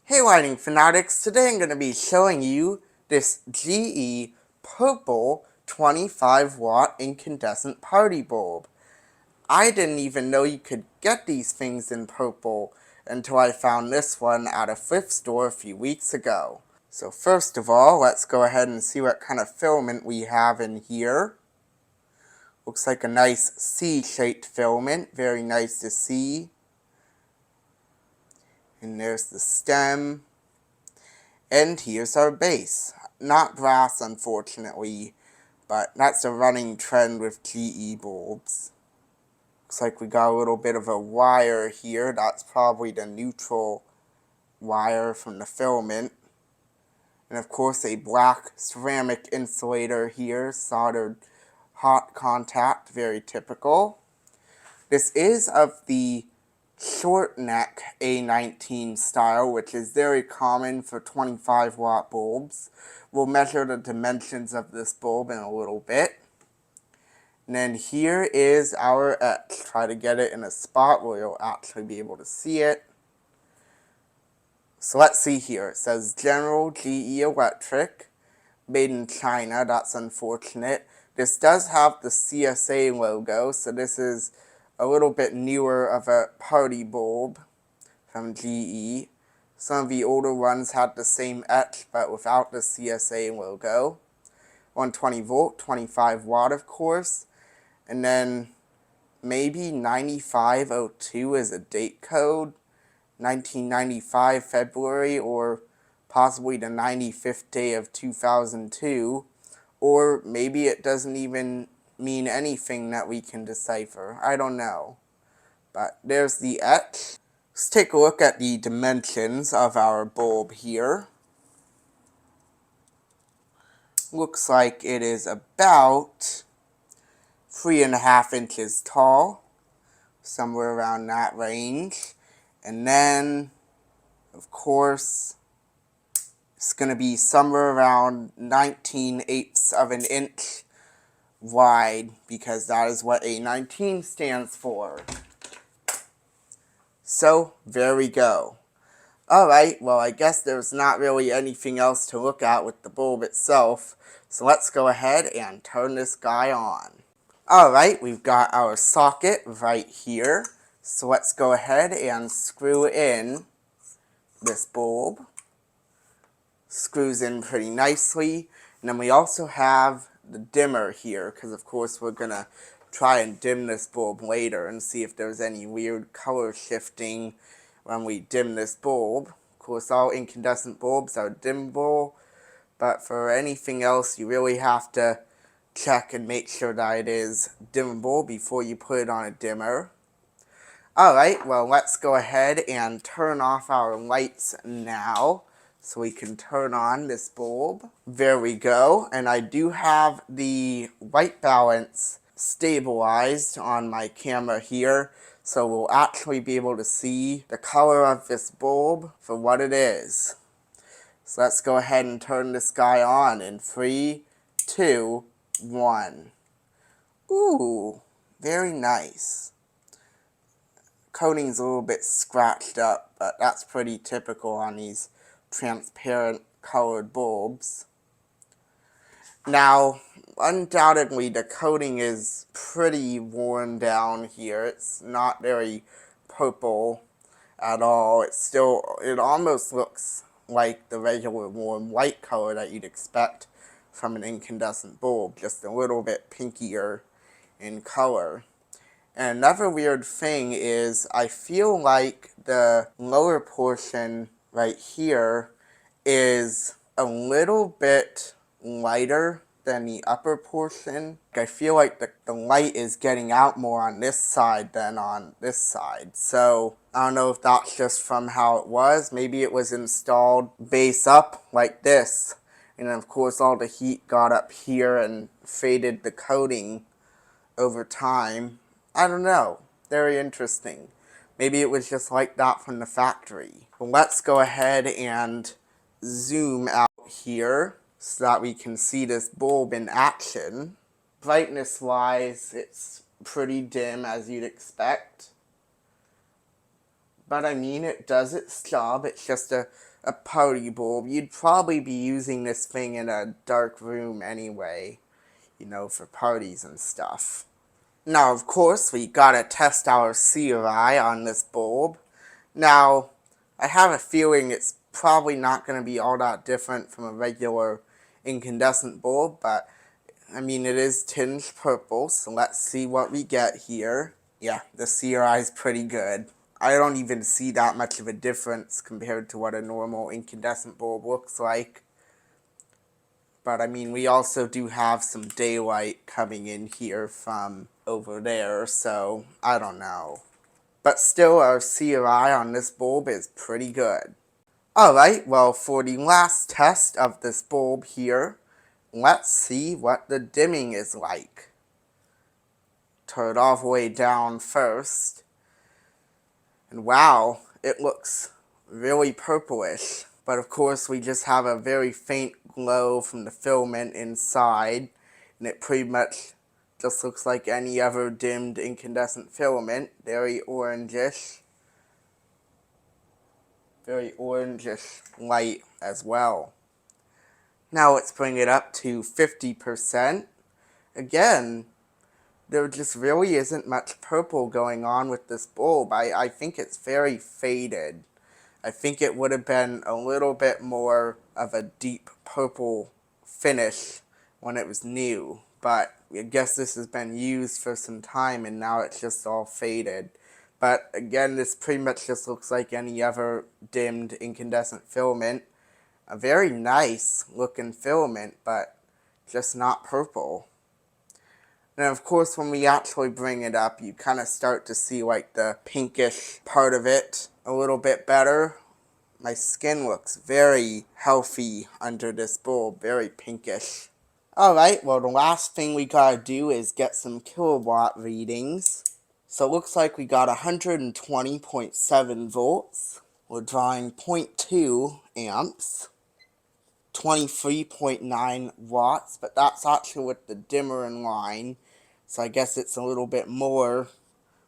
Hey lighting fanatics, today I'm going to be showing you this GE purple 25 watt incandescent party bulb. I didn't even know you could get these things in purple until I found this one at a thrift store a few weeks ago. So first of all, let's go ahead and see what kind of filament we have in here. Looks like a nice C-shaped filament, very nice to see. And there's the stem. And here's our base. Not brass, unfortunately, but that's a running trend with GE bulbs. Looks like we got a little bit of a wire here. That's probably the neutral wire from the filament. And of course a black ceramic insulator here, soldered hot contact, very typical. This is of the short neck A19 style, which is very common for 25 watt bulbs. We'll measure the dimensions of this bulb in a little bit. And then here is our etch. Try to get it in a spot where you'll actually be able to see it. So let's see here. It says General GE Electric, made in China. That's unfortunate. This does have the CSA logo, so this is a little bit newer of a party bulb from GE. Some of the older ones had the same etch, but without the CSA logo. 120 volt, 25 watt, of course. And then maybe 9502 is a date code. 1995 February, or possibly the 95th day of 2002. Or maybe it doesn't even mean anything that we can decipher. I don't know. But there's the etch. Let's take a look at the dimensions of our bulb here. Looks like it is about 3.5 inches tall, somewhere around that range. And then, of course, it's going to be somewhere around 19/8 of an inch wide, because that is what A19 stands for. So, there we go. Alright, well I guess there's not really anything else to look at with the bulb itself, so let's go ahead and turn this guy on. Alright, we've got our socket right here, so let's go ahead and screw in this bulb. Screws in pretty nicely, and then we also have the dimmer here, because of course we're going to try and dim this bulb later and see if there's any weird color shifting when we dim this bulb. Of course, all incandescent bulbs are dimmable, but for anything else you really have to check and make sure that it is dimmable before you put it on a dimmer. Alright, well let's go ahead and turn off our lights now so we can turn on this bulb. There we go, and I do have the white balance stabilized on my camera here, so we'll actually be able to see the color of this bulb for what it is. So let's go ahead and turn this guy on in 3, 2, 1. Ooh, very nice. Coating's a little bit scratched up, but that's pretty typical on these transparent colored bulbs. Now, undoubtedly the coating is pretty worn down here. It's not very purple at all. It almost looks like the regular warm white color that you'd expect from an incandescent bulb, just a little bit pinkier in color. And another weird thing is I feel like the lower portion right here is a little bit lighter than the upper portion. I feel like the light is getting out more on this side than on this side. So I don't know if that's just from how it was. Maybe it was installed base up like this. And then of course all the heat got up here and faded the coating over time. I don't know. Very interesting. Maybe it was just like that from the factory. Well, let's go ahead and zoom out here so that we can see this bulb in action. Brightness wise, it's pretty dim as you'd expect. But I mean, it does its job. It's just a party bulb. You'd probably be using this thing in a dark room anyway, you know, for parties and stuff. Now, of course, we gotta test our CRI on this bulb. Now, I have a feeling it's probably not going to be all that different from a regular incandescent bulb, but I mean, it is tinged purple, so let's see what we get here. Yeah, the CRI is pretty good. I don't even see that much of a difference compared to what a normal incandescent bulb looks like. But I mean, we also do have some daylight coming in here from over there, so I don't know. But still, our CRI on this bulb is pretty good. Alright, well, for the last test of this bulb here, let's see what the dimming is like. Turn it all the way down first. And wow, it looks really purplish. But of course, we just have a very faint glow from the filament inside. And it pretty much just looks like any other dimmed incandescent filament. Very orangish. Very orangish light as well. Now let's bring it up to 50%. Again, there just really isn't much purple going on with this bulb. I think it's very faded. I think it would have been a little bit more of a deep purple finish when it was new. But I guess this has been used for some time and now it's just all faded. But again, this pretty much just looks like any other dimmed incandescent filament. A very nice looking filament, but just not purple. And of course, when we actually bring it up, you kind of start to see like the pinkish part of it a little bit better. My skin looks very healthy under this bulb, very pinkish. Alright, well the last thing we gotta do is get some kilowatt readings. So it looks like we got 120.7 volts. We're drawing 0.2 amps. 23.9 watts, but that's actually with the dimmer in line. So I guess it's a little bit more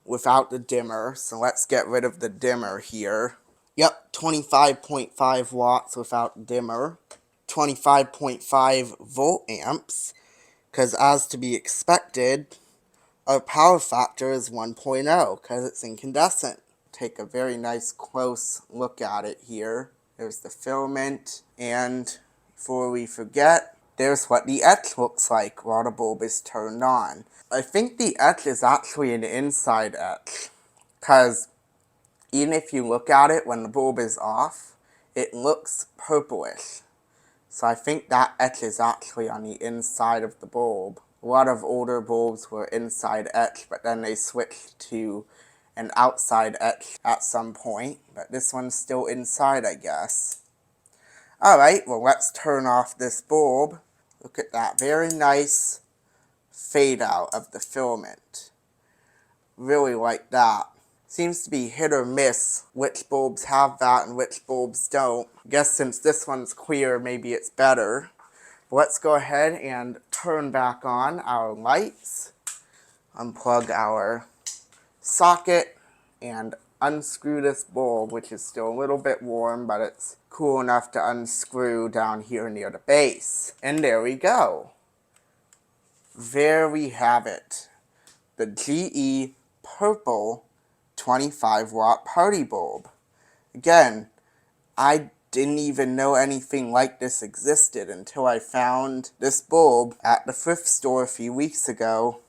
without the dimmer. So let's get rid of the dimmer here. Yep, 25.5 watts without dimmer. 25.5 volt amps. Because as to be expected, our power factor is 1.0 because it's incandescent. Take a very nice close look at it here. There's the filament, and before we forget, there's what the etch looks like while the bulb is turned on. I think the etch is actually an inside etch, because even if you look at it when the bulb is off, it looks purplish. So I think that etch is actually on the inside of the bulb. A lot of older bulbs were inside etch, but then they switched to an outside etch at some point. But this one's still inside, I guess. Alright, well let's turn off this bulb. Look at that very nice fade out of the filament. Really like that. Seems to be hit or miss which bulbs have that and which bulbs don't. I guess since this one's clear, maybe it's better. But let's go ahead and turn back on our lights. Unplug our socket and unscrew this bulb, which is still a little bit warm, but it's cool enough to unscrew down here near the base. And there we go. There we have it. The GE purple 25 watt party bulb. Again, I didn't even know anything like this existed until I found this bulb at the thrift store a few weeks ago.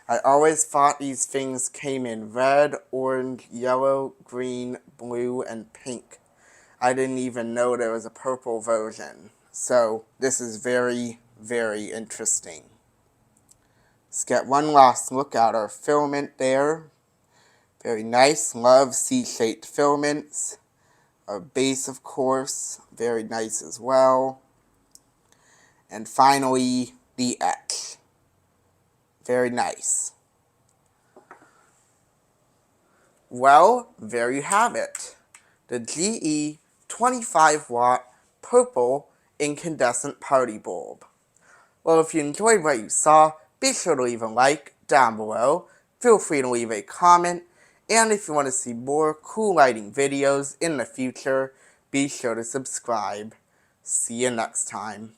I always thought these things came in red, orange, yellow, green, blue, and pink. I didn't even know there was a purple version. So this is very, very interesting. Let's get one last look at our filament there. Very nice. Love C-shaped filaments. Our base, of course, very nice as well. And finally, the etch. Very nice. Well, there you have it. The GE 25 watt purple incandescent party bulb. Well, if you enjoyed what you saw, be sure to leave a like down below. Feel free to leave a comment. And if you want to see more cool lighting videos in the future, be sure to subscribe. See you next time.